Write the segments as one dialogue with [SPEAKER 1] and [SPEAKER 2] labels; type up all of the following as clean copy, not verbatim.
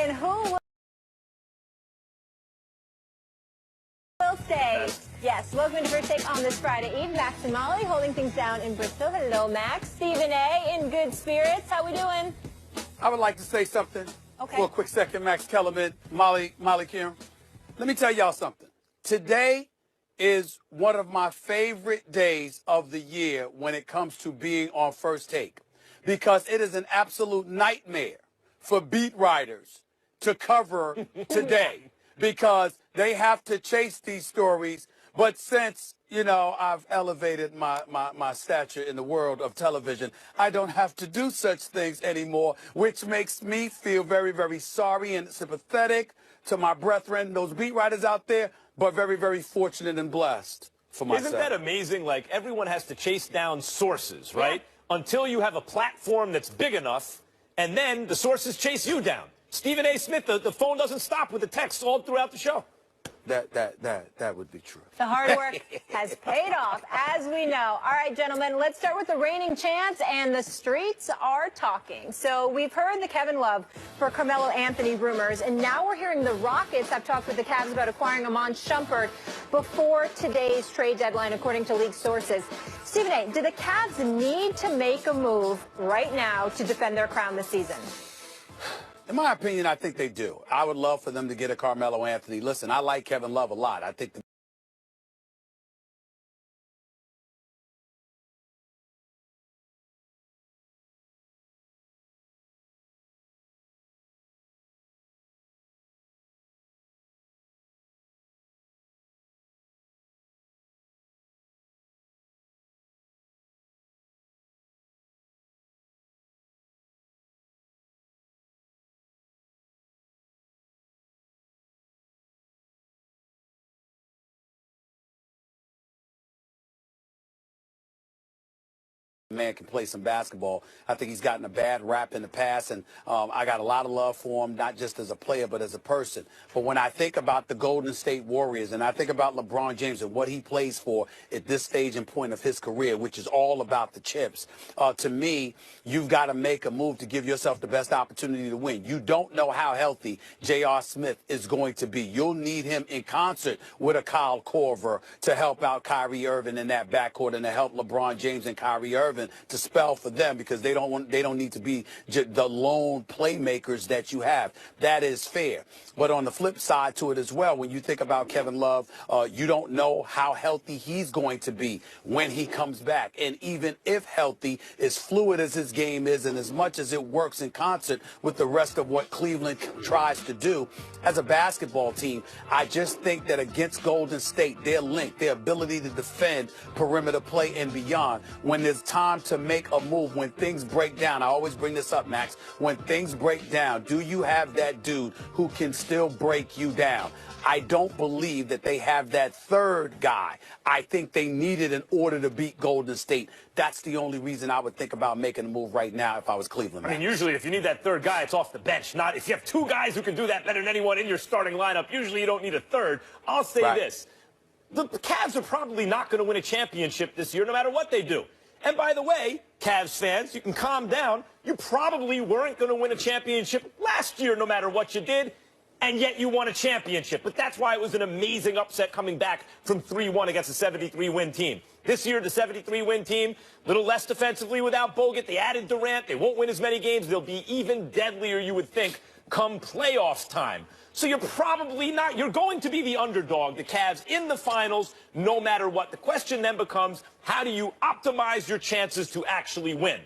[SPEAKER 1] and who will stay? Yes, welcome to First Take on this Friday Eve. Max and Molly holding things down in Bristol. Hello, Max. Stephen A. in good spirits. How we doing?
[SPEAKER 2] I would like to say something for a quick second. Max Kellerman, Molly Kieran. Let me tell y'all something. Today is one of my favorite days of the year when it comes to being on First Take, because it is an absolute nightmare for beat writers to cover today because they have to chase these stories. But since, you know, I've elevated my stature in the world of television, I don't have to do such things anymore, which makes me feel very, very sorry and sympathetic to my brethren, those beat writers out there, but very, very fortunate and blessed for myself.
[SPEAKER 3] Isn't that amazing? Like, everyone has to chase down sources, right? Yeah. Until you have a platform that's big enough, and then the sources chase you down. Stephen A. Smith, the phone doesn't stop with the text all throughout the show.
[SPEAKER 2] That would be true.
[SPEAKER 1] The hard work has paid off, as we know. All right, gentlemen, let's start with the reigning champs, and the streets are talking. So we've heard the Kevin Love for Carmelo Anthony rumors, and now we're hearing the Rockets have talked with the Cavs about acquiring Iman Shumpert before today's trade deadline, according to league sources. Stephen A., do the Cavs need to make a move right now to defend their crown this season?
[SPEAKER 2] In my opinion, I think they do. I would love for them to get a Carmelo Anthony. Listen, I like Kevin Love a lot. I think the man can play some basketball. I think he's gotten a bad rap in the past, and I got a lot of love for him, not just as a player, but as a person. But when I think about the Golden State Warriors, and I think about LeBron James and what he plays for at this stage and point of his career, which is all about the chips, to me, you've got to make a move to give yourself the best opportunity to win. You don't know how healthy J.R. Smith is going to be. You'll need him in concert with a Kyle Korver to help out Kyrie Irving in that backcourt and to help LeBron James and Kyrie Irving to spell for them, because they don't need to be the lone playmakers that you have. That is fair. But on the flip side to it as well, when you think about Kevin Love, you don't know how healthy he's going to be when he comes back. And even if healthy, as fluid as his game is, and as much as it works in concert with the rest of what Cleveland tries to do as a basketball team, I just think that against Golden State, their length, their ability to defend perimeter play and beyond, when there's time to make a move, when things break down, I always bring this up, Max, when things break down, do you have that dude who can still break you down? I don't believe that they have that third guy. I think they need it in order to beat Golden State. That's the only reason I would think about making a move right now if I was Cleveland.
[SPEAKER 3] I mean, usually if you need that third guy, it's off the bench. Not if you have two guys who can do that better than anyone in your starting lineup. Usually you don't need a third. I'll say this. The Cavs are probably not going to win a championship this year, no matter what they do. And by the way, Cavs fans, you can calm down. You probably weren't going to win a championship last year, no matter what you did, and yet you won a championship. But that's why it was an amazing upset coming back from 3-1 against a 73-win team. This year, the 73-win team, a little less defensively without Bogut. They added Durant. They won't win as many games. They'll be even deadlier, you would think, come playoffs time. So you're probably not. You're going to be the underdog, the Cavs, in the finals, no matter what. The question then becomes, how do you optimize your chances to actually win?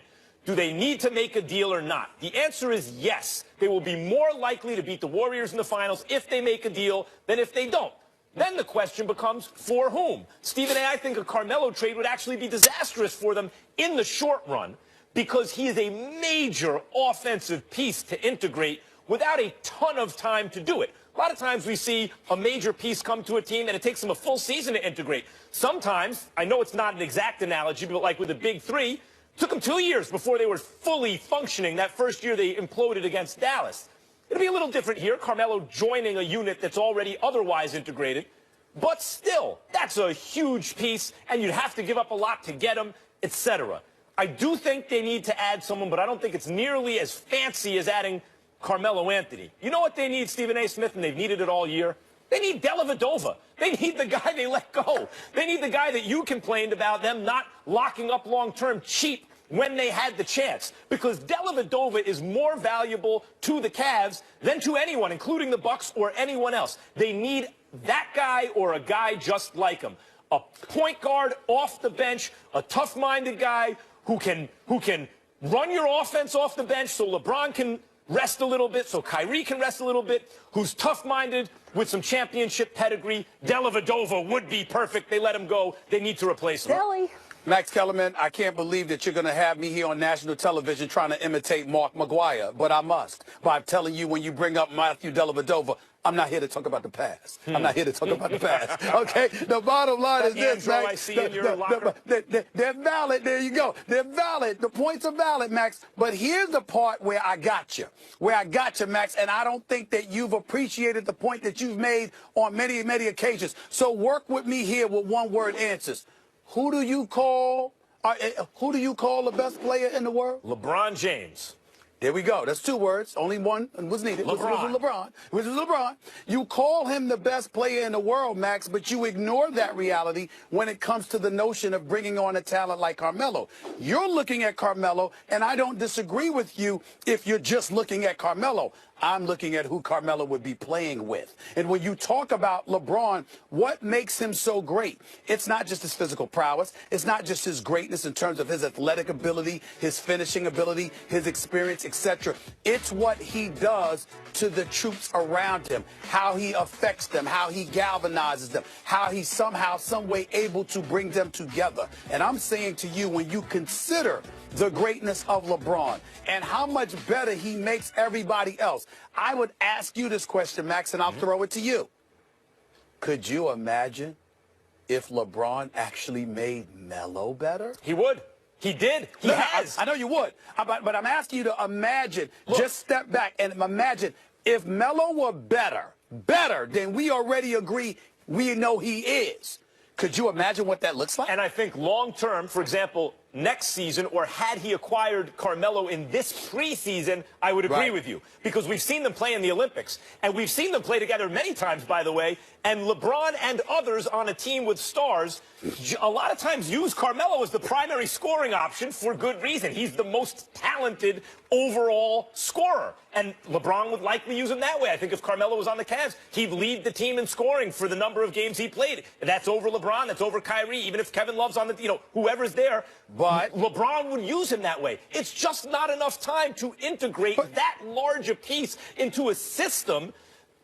[SPEAKER 3] Do they need to make a deal or not? The answer is yes. They will be more likely to beat the Warriors in the finals if they make a deal than if they don't. Then the question becomes, for whom? Stephen A., I think a Carmelo trade would actually be disastrous for them in the short run, because he is a major offensive piece to integrate without a ton of time to do it. A lot of times we see a major piece come to a team and it takes them a full season to integrate. Sometimes, I know it's not an exact analogy, but like with the big three, it took them 2 years before they were fully functioning. That first year they imploded against Dallas. It'll be a little different here, Carmelo joining a unit that's already otherwise integrated. But still, that's a huge piece, and you'd have to give up a lot to get him, etc. I do think they need to add someone, but I don't think it's nearly as fancy as adding Carmelo Anthony. You know what they need, Stephen A. Smith, and they've needed it all year? They need Dellavedova. They need the guy they let go. They need the guy that you complained about them not locking up long-term cheap when they had the chance. Because Dellavedova is more valuable to the Cavs than to anyone, including the Bucks or anyone else. They need that guy or a guy just like him. A point guard off the bench, a tough-minded guy who can run your offense off the bench so LeBron can rest a little bit, so Kyrie can rest a little bit, who's tough-minded with some championship pedigree. Dellavedova would be perfect. They let him go. They need to replace him.
[SPEAKER 1] Billy.
[SPEAKER 2] Max Kellerman, I can't believe that you're going to have me here on national television trying to imitate Mark McGuire, but I must. By telling you when you bring up Matthew Dellavedova, I'm not here to talk about the past. I'm not here to talk about the past. Okay? The bottom line is this, Max.
[SPEAKER 3] I see in your locker.
[SPEAKER 2] They're valid. There you go. They're valid. The points are valid, Max. But here's the part where I got you. Max, and I don't think that you've appreciated the point that you've made on many, many occasions. So work with me here with one-word answers. Who do you call the best player in the world?
[SPEAKER 3] LeBron James.
[SPEAKER 2] There we go. That's 2 words. Only one was needed. LeBron. Which was LeBron. You call him the best player in the world, Max, but you ignore that reality when it comes to the notion of bringing on a talent like Carmelo. You're looking at Carmelo, and I don't disagree with you if you're just looking at Carmelo. I'm looking at who Carmelo would be playing with. And when you talk about LeBron, what makes him so great? It's not just his physical prowess. It's not just his greatness in terms of his athletic ability, his finishing ability, his experience, etc. It's what he does to the troops around him, how he affects them, how he galvanizes them, how he's somehow, some way able to bring them together. And I'm saying to you, when you consider the greatness of LeBron and how much better he makes everybody else, I would ask you this question, Max, and I'll throw it to you. Could you imagine if LeBron actually made Melo better?
[SPEAKER 3] He would. He did. He has.
[SPEAKER 2] I know you would. But I'm asking you to imagine, just step back and imagine if Melo were better than we already agree we know he is. Could you imagine what that looks like?
[SPEAKER 3] And I think long-term, for example, next season, or had he acquired Carmelo in this preseason, I would agree with you. Because we've seen them play in the Olympics. And we've seen them play together many times, by the way. And LeBron and others on a team with stars a lot of times use Carmelo as the primary scoring option for good reason. He's the most talented overall scorer. And LeBron would likely use him that way. I think if Carmelo was on the Cavs, he'd lead the team in scoring for the number of games he played. That's over LeBron. That's over Kyrie. Even if Kevin Love's on the, whoever's there. But LeBron would use him that way. It's just not enough time to integrate that large a piece into a system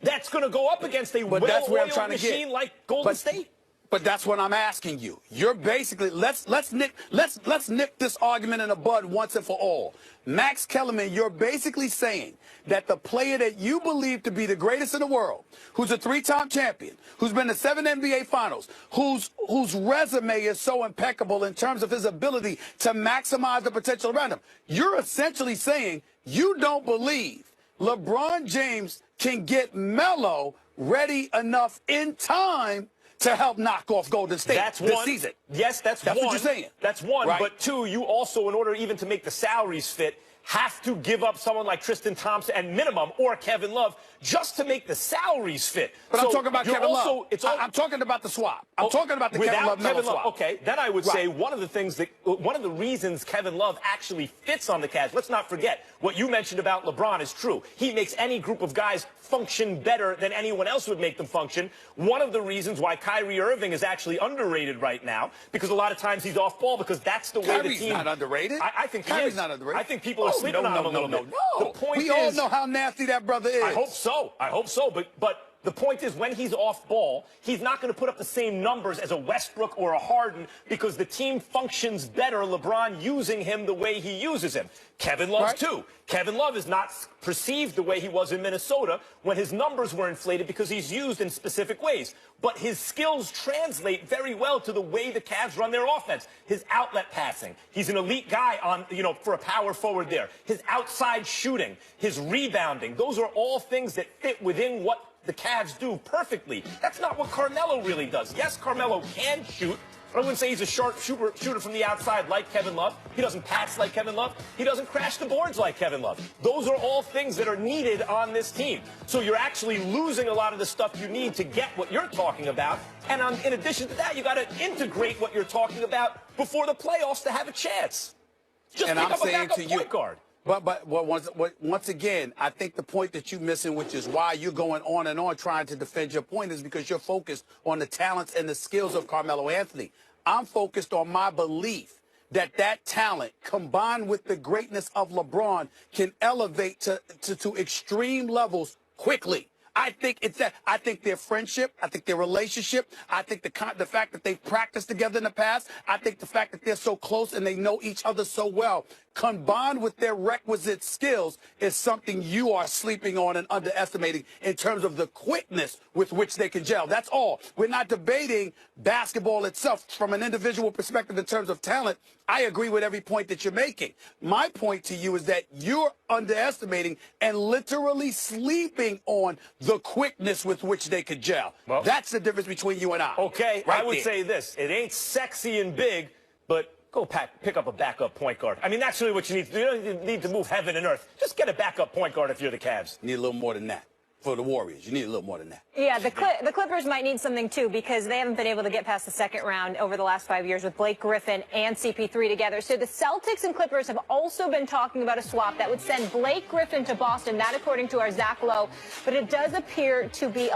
[SPEAKER 3] that's going to go up against a well-oiled machine like Golden State.
[SPEAKER 2] But that's what I'm asking you. You're basically let's nip this argument in the bud once and for all. Max Kellerman, you're basically saying that the player that you believe to be the greatest in the world, who's a 3-time champion, who's been to 7 NBA finals, whose resume is so impeccable in terms of his ability to maximize the potential around him, you're essentially saying you don't believe LeBron James can get Melo ready enough in time to help knock off Golden State this season.
[SPEAKER 3] Yes, that's one.
[SPEAKER 2] What you're saying.
[SPEAKER 3] That's one.
[SPEAKER 2] Right.
[SPEAKER 3] But 2, you also, in order even to make the salaries fit, have to give up someone like Tristan Thompson and minimum, or Kevin Love, just to make the salaries fit.
[SPEAKER 2] But I'm talking about Kevin Love. I'm talking about the swap. I'm talking about the Kevin Love swap.
[SPEAKER 3] Okay, then I would say one of the reasons Kevin Love actually fits on the Cavs, let's not forget, what you mentioned about LeBron is true. He makes any group of guys function better than anyone else would make them function. One of the reasons why Kyrie Irving is actually underrated right now, because a lot of times he's off ball, because that's the way the team...
[SPEAKER 2] Kyrie's not underrated.
[SPEAKER 3] I think
[SPEAKER 2] Kyrie's not underrated.
[SPEAKER 3] I think people are sleeping on him a little bit. The point
[SPEAKER 2] we all know how nasty that brother is.
[SPEAKER 3] I hope so. I hope so. But the point is, when he's off ball, he's not going to put up the same numbers as a Westbrook or a Harden, because the team functions better, LeBron using him the way he uses him. Kevin Love, too. Kevin Love is not perceived the way he was in Minnesota when his numbers were inflated, because he's used in specific ways. But his skills translate very well to the way the Cavs run their offense. His outlet passing. He's an elite guy on, for a power forward there. His outside shooting, his rebounding. Those are all things that fit within what the Cavs do perfectly. That's not what Carmelo really does. Yes, Carmelo can shoot, I wouldn't say he's a sharp shooter from the outside like Kevin Love. He doesn't pass like Kevin Love. He doesn't crash the boards like Kevin Love. Those are all things that are needed on this team. So you're actually losing a lot of the stuff you need to get what you're talking about. And in addition to that, you got to integrate what you're talking about before the playoffs to have a chance. Just
[SPEAKER 2] and
[SPEAKER 3] pick
[SPEAKER 2] I'm
[SPEAKER 3] up a
[SPEAKER 2] saying
[SPEAKER 3] backup
[SPEAKER 2] to
[SPEAKER 3] point
[SPEAKER 2] you,
[SPEAKER 3] guard.
[SPEAKER 2] But once again, I think the point that you're missing, which is why you're going on and on trying to defend your point, is because you're focused on the talents and the skills of Carmelo Anthony. I'm focused on my belief that that talent, combined with the greatness of LeBron, can elevate to extreme levels quickly. I think it's that. I think their friendship, I think their relationship, I think the fact that they've practiced together in the past, I think the fact that they're so close and they know each other so well, combined with their requisite skills, is something you are sleeping on and underestimating in terms of the quickness with which they can gel. That's all. We're not debating basketball itself from an individual perspective in terms of talent. I agree with every point that you're making. My point to you is that you're underestimating and literally sleeping on the quickness with which they could gel.
[SPEAKER 3] Well,
[SPEAKER 2] that's the difference between you and I.
[SPEAKER 3] Okay,
[SPEAKER 2] right
[SPEAKER 3] I would
[SPEAKER 2] there.
[SPEAKER 3] say this. It ain't sexy and big, but go pick up a backup point guard. I mean, that's really what you need to do. You don't need to move heaven and earth. Just get a backup point guard if you're the Cavs.
[SPEAKER 2] You need a little more than that. For the Warriors, you need a little more than that.
[SPEAKER 1] Yeah, the Clippers might need something, too, because they haven't been able to get past the second round over the last 5 years with Blake Griffin and CP3 together. So the Celtics and Clippers have also been talking about a swap that would send Blake Griffin to Boston, that according to our Zach Lowe. But it does appear to be